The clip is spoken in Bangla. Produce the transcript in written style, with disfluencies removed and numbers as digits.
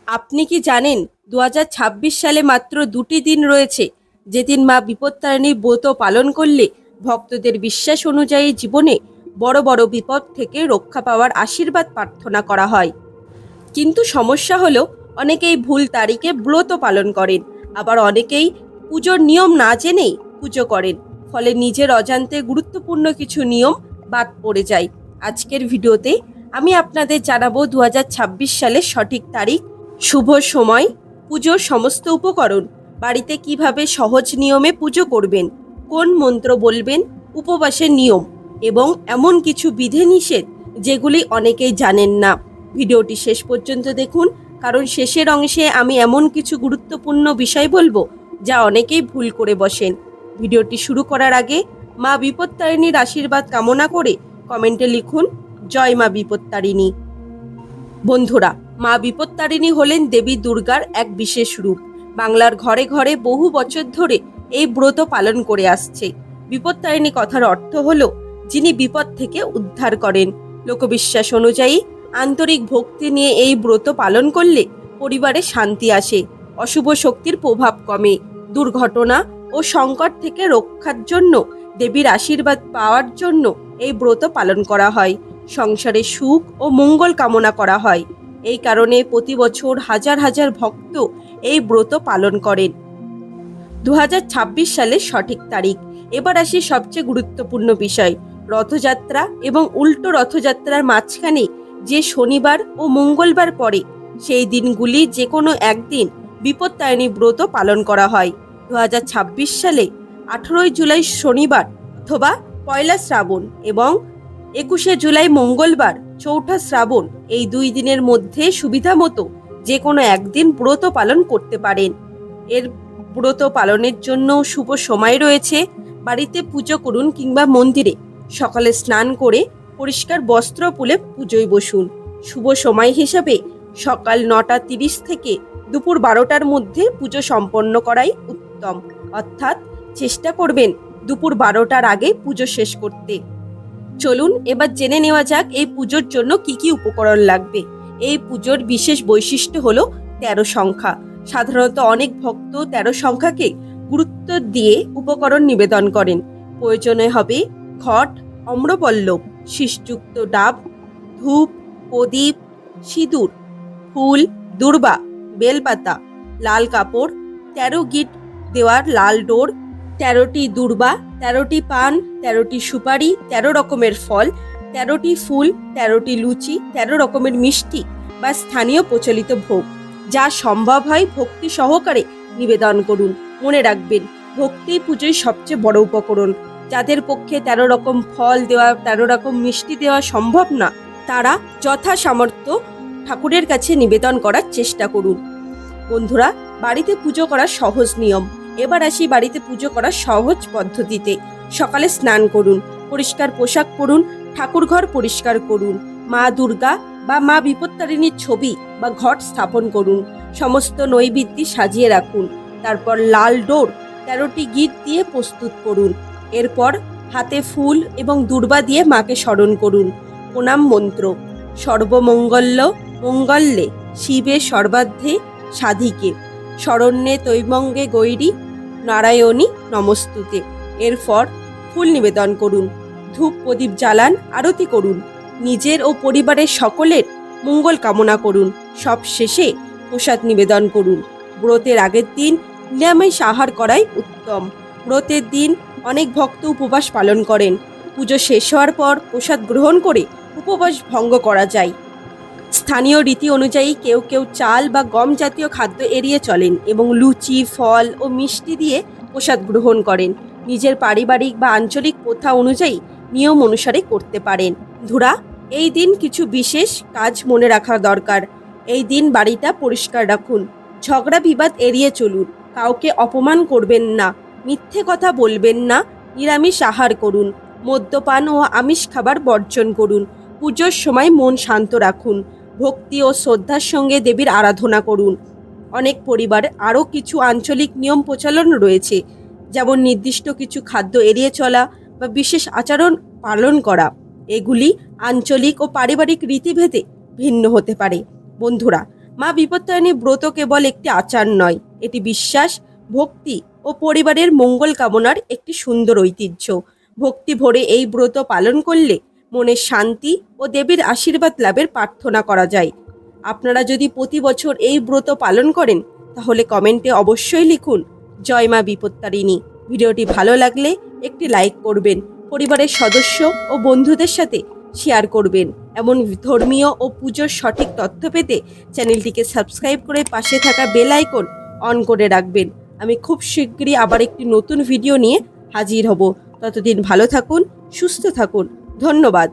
আপনি কি জানেন 2026 সালে মাত্র 2টি দিন রয়েছে যেদিন মা বিপত্তারিণীর ব্রত পালন করলে ভক্তদের বিশ্বাস অনুযায়ী জীবনে বড় বড় বিপদ থেকে রক্ষা পাওয়ার আশীর্বাদ প্রার্থনা করা হয়। কিন্তু সমস্যা হলো অনেকেই ভুল তারিখে ব্রত পালন করেন, আবার অনেকেই পুজোর নিয়ম না জেনেই পুজো করেন, ফলে নিজের অজান্তে গুরুত্বপূর্ণ কিছু নিয়ম বাদ পড়ে যায়। আজকের ভিডিওতে আমি আপনাদের জানাবো 2026 সালের সঠিক তারিখ, শুভ সময়, পুজোর সমস্ত উপকরণ, বাড়িতে কিভাবে সহজ নিয়মে পুজো করবেন, কোন মন্ত্র বলবেন, উপবাসের নিয়ম এবং এমন কিছু বিধিনিষেধ যেগুলি অনেকেই জানেন না। ভিডিওটি শেষ পর্যন্ত দেখুন, কারণ শেষের অংশে আমি এমন কিছু গুরুত্বপূর্ণ বিষয় বলবো যা অনেকেই ভুল করে বসেন। ভিডিওটি শুরু করার আগে মা বিপত্তারিণীর আশীর্বাদ কামনা করে কমেন্টে লিখুন জয় মা বিপত্তারিণী। বন্ধুরা, মা বিপত্তারিণী হলেন দেবী দুর্গার এক বিশেষ রূপ। বাংলার ঘরে ঘরে বহু বছর ধরে এই ব্রত পালন করে আসছে। বিপত্তারিণী কথার অর্থ হলো যিনি বিপদ থেকে উদ্ধার করেন। লোকবিশ্বাস অনুযায়ী আন্তরিক ভক্তি নিয়ে এই ব্রত পালন করলে পরিবারে শান্তি আসে, অশুভ শক্তির প্রভাব কমে, দুর্ঘটনা ও সংকট থেকে রক্ষার জন্য দেবীর আশীর্বাদ পাওয়ার জন্য এই ব্রত পালন করা হয়। সংসারে সুখ ও মঙ্গল কামনা করা হয়। এই কারণে প্রতি বছর হাজার হাজার ভক্ত এই ব্রত পালন করেন। 2026 সালের সঠিক তারিখ। এবার আসি সবচেয়ে গুরুত্বপূর্ণ বিষয়, রথযাত্রা এবং উল্টো রথযাত্রার মাঝখানে যে শনিবার ও মঙ্গলবার পড়ে সেই দিনগুলি যে কোনো একদিন বিপত্তারিণী ব্রত পালন করা হয়। 2026 সালে 18 জুলাই শনিবার অথবা 1 শ্রাবণ এবং 21 জুলাই মঙ্গলবার 4 শ্রাবণ, এই 2 দিনের মধ্যে সুবিধা মতো যে কোনো একদিন ব্রত পালন করতে পারেন। এর ব্রত পালনের জন্য শুভ সময় রয়েছে। বাড়িতে পুজো করুন কিংবা মন্দিরে সকালে স্নান করে পরিষ্কার বস্ত্র পরে পুজোয় বসুন। শুভ সময় হিসাবে সকাল 9:30 থেকে দুপুর 12টার মধ্যে পুজো সম্পন্ন করাই উত্তম, অর্থাৎ চেষ্টা করবেন দুপুর 12টার আগে পুজো শেষ করতে। চলুন এবার জেনে নেওয়া যাক এই পুজোর জন্য কি কি উপকরণ লাগবে। এই পুজোর বিশেষ বৈশিষ্ট্য হলো 13 সংখ্যা। সাধারণত অনেক ভক্ত 13 সংখ্যাকে গুরুত্ব দিয়ে উপকরণ নিবেদন করেন। প্রয়োজনে হবে ঘট, অম্রপল্লব, শীষযুক্ত ডাব, ধূপ, প্রদীপ, সিঁদুর, ফুল, দূর্বা, বেলপাতা, লাল কাপড়, 13 গিট দেওয়ার লাল ডোর, 13টি দূর্বা, 13টি পান, 13টি সুপারি, 13 রকমের ফল, 13টি ফুল, 13টি লুচি, 13 রকমের মিষ্টি বা স্থানীয় প্রচলিত ভোগ। যা সম্ভব হয় ভক্তি সহকারে নিবেদন করুন। মনে রাখবেন, ভক্তি পুজোয় সবচেয়ে বড় উপকরণ। যাদের পক্ষে 13 রকম ফল দেওয়া, 13 রকম মিষ্টি দেওয়া সম্ভব না, তারা যথা সামর্থ্য ঠাকুরের কাছে নিবেদন করার চেষ্টা করুন। বন্ধুরা, বাড়িতে পুজো করার সহজ নিয়ম। এবার আসি বাড়িতে পুজো করার সহজ পদ্ধতিতে। সকালে স্নান করুন, পরিষ্কার পোশাক পরুন, ঠাকুরঘর পরিষ্কার করুন, মা দুর্গা বা মা বিপত্তারিণীর ছবি বা ঘট স্থাপন করুন, সমস্ত নৈবেদ্য সাজিয়ে রাখুন। তারপর লাল ডোর 13টি গিট দিয়ে প্রস্তুত করুন। এরপর হাতে ফুল এবং দূর্বা দিয়ে মাকে স্মরণ করুন। প্রণাম মন্ত্র: সর্বমঙ্গল্য মঙ্গল্যে শিবে সর্বার্থে সাধিকে শরণ্যে তৈমঙ্গে গৈরী নারায়ণী নমস্তুতে। এরপর ফুল নিবেদন করুন, ধূপ প্রদীপ জ্বালান, আরতি করুন, নিজের ও পরিবারের সকলের মঙ্গল কামনা করুন। সব শেষে প্রসাদ নিবেদন করুন। ব্রতের আগের দিন নিরামিষ আহার করাই উত্তম। ব্রতের দিন অনেক ভক্ত উপবাস পালন করেন। পুজো শেষ হওয়ার পর প্রসাদ গ্রহণ করে উপবাস ভঙ্গ করা যায়। স্থানীয় রীতি অনুযায়ী কেউ কেউ চাল বা গম জাতীয় খাদ্য এড়িয়ে চলেন এবং লুচি, ফল ও মিষ্টি দিয়ে প্রসাদ গ্রহণ করেন। নিজের পারিবারিক বা আঞ্চলিক প্রথা অনুযায়ী নিয়ম অনুসারে করতে পারেন। বন্ধুরা, এই দিন কিছু বিশেষ কাজ মনে রাখা দরকার। এই দিন বাড়িটা পরিষ্কার রাখুন, ঝগড়া বিবাদ এড়িয়ে চলুন, কাউকে অপমান করবেন না, মিথ্যে কথা বলবেন না, নিরামিষ আহার করুন, মদ্যপান ও আমিষ খাবার বর্জন করুন। পুজোর সময় মন শান্ত রাখুন, ভক্তি ও শ্রদ্ধার সঙ্গে দেবীর আরাধনা করুন। অনেক পরিবারে আরও কিছু আঞ্চলিক নিয়ম প্রচলন রয়েছে, যেমন নির্দিষ্ট কিছু খাদ্য এড়িয়ে চলা বা বিশেষ আচরণ পালন করা। এগুলি আঞ্চলিক ও পারিবারিক রীতিভেদে ভিন্ন হতে পারে। বন্ধুরা, মা বিপত্তারিণী ব্রত কেবল একটি আচার নয়, এটি বিশ্বাস, ভক্তি ও পরিবারের মঙ্গল কামনার একটি সুন্দর ঐতিহ্য। ভক্তি ভরে এই ব্রত পালন করলে মনের শান্তি ও দেবীর আশীর্বাদ লাভের প্রার্থনা করা যায়। আপনারা যদি প্রতি বছর এই ব্রত পালন করেন তাহলে কমেন্টে অবশ্যই লিখুন জয় মা বিপত্তারিণী। ভিডিওটি ভালো লাগলে একটি লাইক করবেন, পরিবারের সদস্য ও বন্ধুদের সাথে শেয়ার করবেন। এমন ধর্মীয় ও পুজোর সঠিক তথ্য পেতে চ্যানেলটিকে সাবস্ক্রাইব করে পাশে থাকা বেল আইকন অন করে রাখবেন। আমি খুব শীঘ্রই আবার একটি নতুন ভিডিও নিয়ে হাজির হব। ততদিন ভালো থাকুন, সুস্থ থাকুন। ধন্যবাদ।